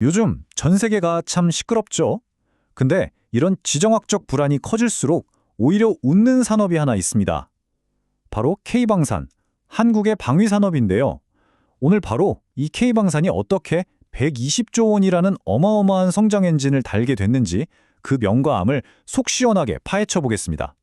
요즘 전 세계가 참 시끄럽죠? 근데 이런 지정학적 불안이 커질수록 오히려 웃는 산업이 하나 있습니다. 바로 K방산, 한국의 방위산업인데요. 오늘 바로 이 K방산이 어떻게 120조 원이라는 어마어마한 성장 엔진을 달게 됐는지 그 명과암을 속 시원하게 파헤쳐 보겠습니다.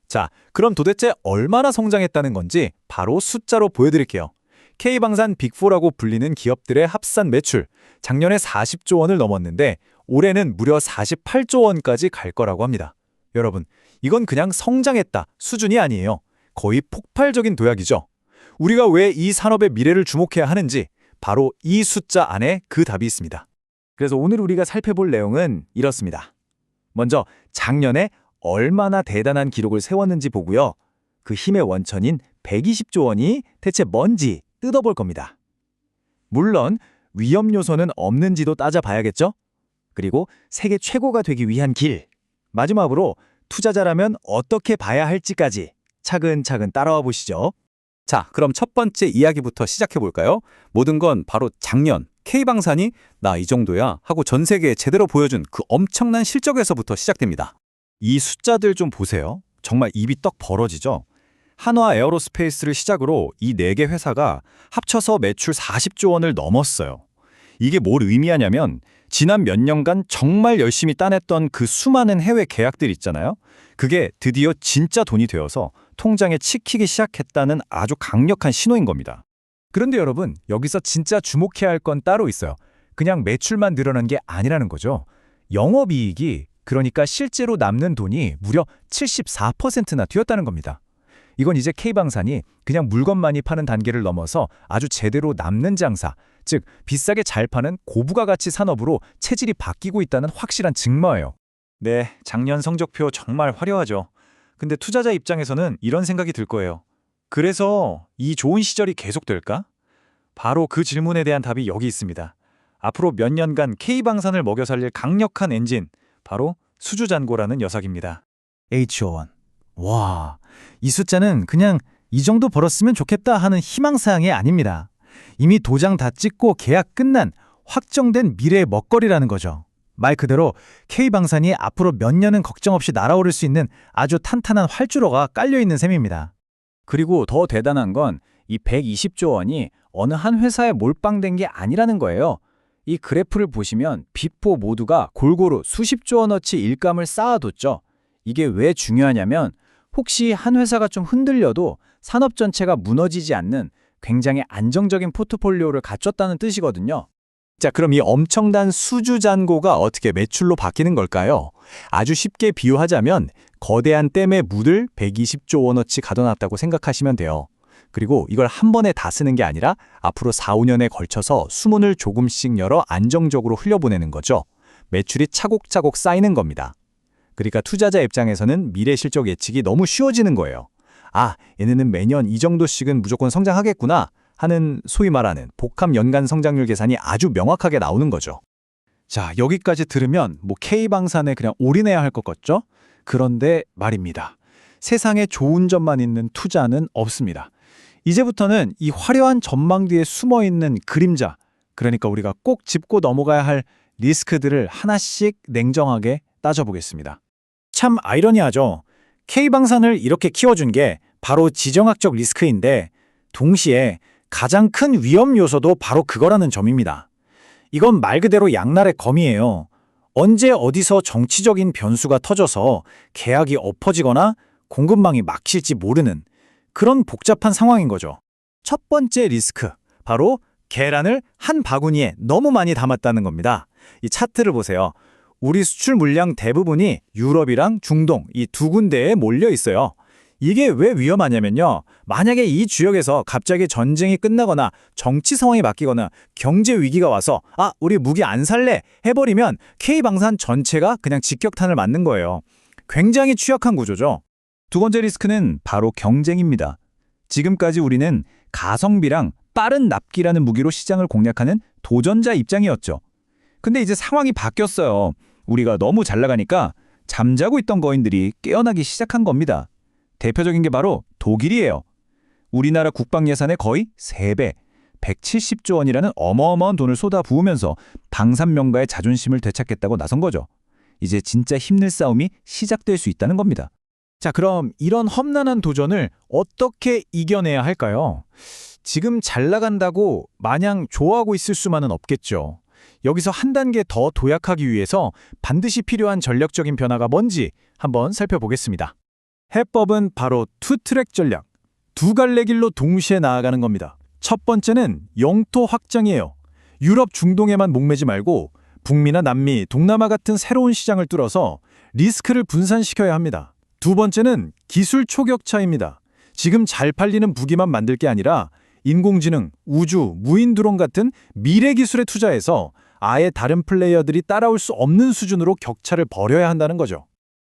자, 그럼 도대체 얼마나 성장했다는 건지 바로 숫자로 보여드릴게요. K방산 빅4라고 불리는 기업들의 합산 매출, 작년에 40조 원을 넘었는데 올해는 무려 48조 원까지 갈 거라고 합니다. 여러분, 이건 그냥 성장했다 수준이 아니에요. 거의 폭발적인 도약이죠. 우리가 왜 이 산업의 미래를 주목해야 하는지 바로 이 숫자 안에 그 답이 있습니다. 그래서 오늘 우리가 살펴볼 내용은 이렇습니다. 먼저 작년에 얼마나 대단한 기록을 세웠는지 보고요. 그 힘의 원천인 120조 원이 대체 뭔지 뜯어볼 겁니다. 물론 위험 요소는 없는지도 따져봐야겠죠? 그리고 세계 최고가 되기 위한 길, 마지막으로 투자자라면 어떻게 봐야 할지까지 차근차근 따라와 보시죠. 자, 그럼 첫 번째 이야기부터 시작해볼까요? 모든 건 바로 작년 K방산이 나 이 정도야 하고 전 세계에 제대로 보여준 그 엄청난 실적에서부터 시작됩니다. 이 숫자들 좀 보세요. 정말 입이 떡 벌어지죠? 한화 에어로스페이스를 시작으로 이 4개 회사가 합쳐서 매출 40조 원을 넘었어요. 이게 뭘 의미하냐면 지난 몇 년간 정말 열심히 따냈던 그 수많은 해외 계약들 있잖아요. 그게 드디어 진짜 돈이 되어서 통장에 찍히기 시작했다는 아주 강력한 신호인 겁니다. 그런데 여러분, 여기서 진짜 주목해야 할 건 따로 있어요. 그냥 매출만 늘어난 게 아니라는 거죠. 영업이익이, 그러니까 실제로 남는 돈이 무려 74%나 뛰었다는 겁니다. 이건 이제 K방산이 그냥 물건만이 파는 단계를 넘어서 아주 제대로 남는 장사, 즉 비싸게 잘 파는 고부가가치 산업으로 체질이 바뀌고 있다는 확실한 증거예요. 네, 작년 성적표 정말 화려하죠. 근데 투자자 입장에서는 이런 생각이 들 거예요. 그래서 이 좋은 시절이 계속될까? 바로 그 질문에 대한 답이 여기 있습니다. 앞으로 몇 년간 K방산을 먹여 살릴 강력한 엔진, 바로 수주잔고라는 녀석입니다. H1. 와, 이 숫자는 그냥 이 정도 벌었으면 좋겠다 하는 희망사항이 아닙니다. 이미 도장 다 찍고 계약 끝난 확정된 미래의 먹거리라는 거죠. 말 그대로 K방산이 앞으로 몇 년은 걱정 없이 날아오를 수 있는 아주 탄탄한 활주로가 깔려있는 셈입니다. 그리고 더 대단한 건 이 120조 원이 어느 한 회사에 몰빵된 게 아니라는 거예요. 이 그래프를 보시면 빅4 모두가 골고루 수십조 원어치 일감을 쌓아뒀죠. 이게 왜 중요하냐면 혹시 한 회사가 좀 흔들려도 산업 전체가 무너지지 않는 굉장히 안정적인 포트폴리오를 갖췄다는 뜻이거든요. 자, 그럼 이 엄청난 수주잔고가 어떻게 매출로 바뀌는 걸까요? 아주 쉽게 비유하자면 거대한 댐에 물을 120조 원어치 가둬놨다고 생각하시면 돼요. 그리고 이걸 한 번에 다 쓰는 게 아니라 앞으로 4, 5년에 걸쳐서 수문을 조금씩 열어 안정적으로 흘려보내는 거죠. 매출이 차곡차곡 쌓이는 겁니다. 그러니까 투자자 입장에서는 미래 실적 예측이 너무 쉬워지는 거예요. 아, 얘네는 매년 이 정도씩은 무조건 성장하겠구나 하는 소위 말하는 복합 연간 성장률 계산이 아주 명확하게 나오는 거죠. 자, 여기까지 들으면 K방산에 그냥 올인해야 할 것 같죠? 그런데 말입니다. 세상에 좋은 점만 있는 투자는 없습니다. 이제부터는 이 화려한 전망 뒤에 숨어있는 그림자, 그러니까 우리가 꼭 짚고 넘어가야 할 리스크들을 하나씩 냉정하게 따져보겠습니다. 참 아이러니하죠. K방산을 이렇게 키워준 게 바로 지정학적 리스크인데 동시에 가장 큰 위험 요소도 바로 그거라는 점입니다. 이건 말 그대로 양날의 검이에요. 언제 어디서 정치적인 변수가 터져서 계약이 엎어지거나 공급망이 막힐지 모르는 그런 복잡한 상황인 거죠. 첫 번째 리스크, 바로 계란을 한 바구니에 너무 많이 담았다는 겁니다. 이 차트를 보세요. 우리 수출 물량 대부분이 유럽이랑 중동 이 두 군데에 몰려 있어요. 이게 왜 위험하냐면요. 만약에 이 지역에서 갑자기 전쟁이 끝나거나 정치 상황이 바뀌거나 경제 위기가 와서 우리 무기 안 살래 해버리면 K방산 전체가 그냥 직격탄을 맞는 거예요. 굉장히 취약한 구조죠. 두 번째 리스크는 바로 경쟁입니다. 지금까지 우리는 가성비랑 빠른 납기라는 무기로 시장을 공략하는 도전자 입장이었죠. 근데 이제 상황이 바뀌었어요. 우리가 너무 잘 나가니까 잠자고 있던 거인들이 깨어나기 시작한 겁니다. 대표적인 게 바로 독일이에요. 우리나라 국방 예산의 거의 3배, 170조 원이라는 어마어마한 돈을 쏟아부으면서 방산명가의 자존심을 되찾겠다고 나선 거죠. 이제 진짜 힘낼 싸움이 시작될 수 있다는 겁니다. 자, 그럼 이런 험난한 도전을 어떻게 이겨내야 할까요? 지금 잘 나간다고 마냥 좋아하고 있을 수만은 없겠죠. 여기서 한 단계 더 도약하기 위해서 반드시 필요한 전략적인 변화가 뭔지 한번 살펴보겠습니다. 해법은 바로 투트랙 전략, 두 갈래 길로 동시에 나아가는 겁니다. 첫 번째는 영토 확장이에요. 유럽, 중동에만 목매지 말고 북미나 남미, 동남아 같은 새로운 시장을 뚫어서 리스크를 분산시켜야 합니다. 두 번째는 기술 초격차입니다. 지금 잘 팔리는 무기만 만들 게 아니라 인공지능, 우주, 무인 드론 같은 미래 기술에 투자해서 아예 다른 플레이어들이 따라올 수 없는 수준으로 격차를 벌여야 한다는 거죠.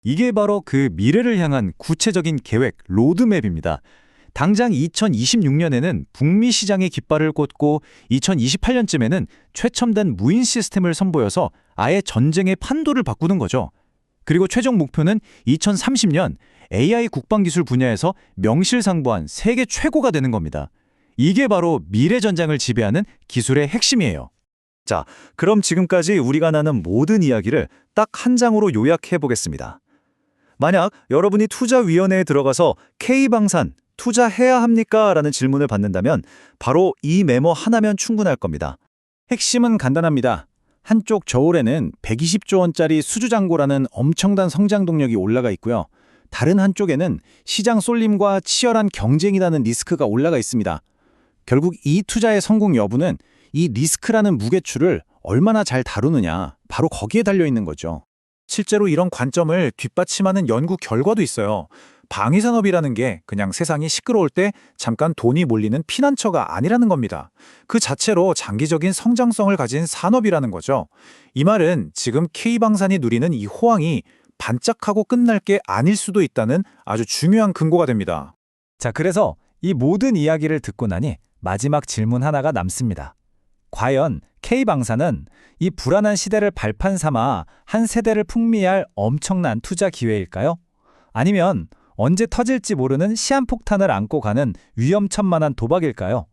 이게 바로 그 미래를 향한 구체적인 계획, 로드맵입니다. 당장 2026년에는 북미 시장에 깃발을 꽂고 2028년쯤에는 최첨단 무인 시스템을 선보여서 아예 전쟁의 판도를 바꾸는 거죠. 그리고 최종 목표는 2030년 AI 국방기술 분야에서 명실상부한 세계 최고가 되는 겁니다. 이게 바로 미래 전장을 지배하는 기술의 핵심이에요. 자, 그럼 지금까지 우리가 나눈 모든 이야기를 딱 한 장으로 요약해 보겠습니다. 만약 여러분이 투자위원회에 들어가서 K방산 투자해야 합니까? 라는 질문을 받는다면 바로 이 메모 하나면 충분할 겁니다. 핵심은 간단합니다. 한쪽 저울에는 120조 원짜리 수주잔고라는 엄청난 성장 동력이 올라가 있고요. 다른 한쪽에는 시장 쏠림과 치열한 경쟁이라는 리스크가 올라가 있습니다. 결국 이 투자의 성공 여부는 이 리스크라는 무게추를 얼마나 잘 다루느냐, 바로 거기에 달려 있는 거죠. 실제로 이런 관점을 뒷받침하는 연구 결과도 있어요. 방위산업이라는 게 그냥 세상이 시끄러울 때 잠깐 돈이 몰리는 피난처가 아니라는 겁니다. 그 자체로 장기적인 성장성을 가진 산업이라는 거죠. 이 말은 지금 K방산이 누리는 이 호황이 반짝하고 끝날 게 아닐 수도 있다는 아주 중요한 근거가 됩니다. 자, 그래서 이 모든 이야기를 듣고 나니 마지막 질문 하나가 남습니다. 과연 K방산은 이 불안한 시대를 발판 삼아 한 세대를 풍미할 엄청난 투자 기회일까요? 아니면 언제 터질지 모르는 시한폭탄을 안고 가는 위험천만한 도박일까요?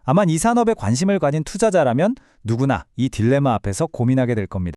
아마 이 산업에 관심을 가진 투자자라면 누구나 이 딜레마 앞에서 고민하게 될 겁니다.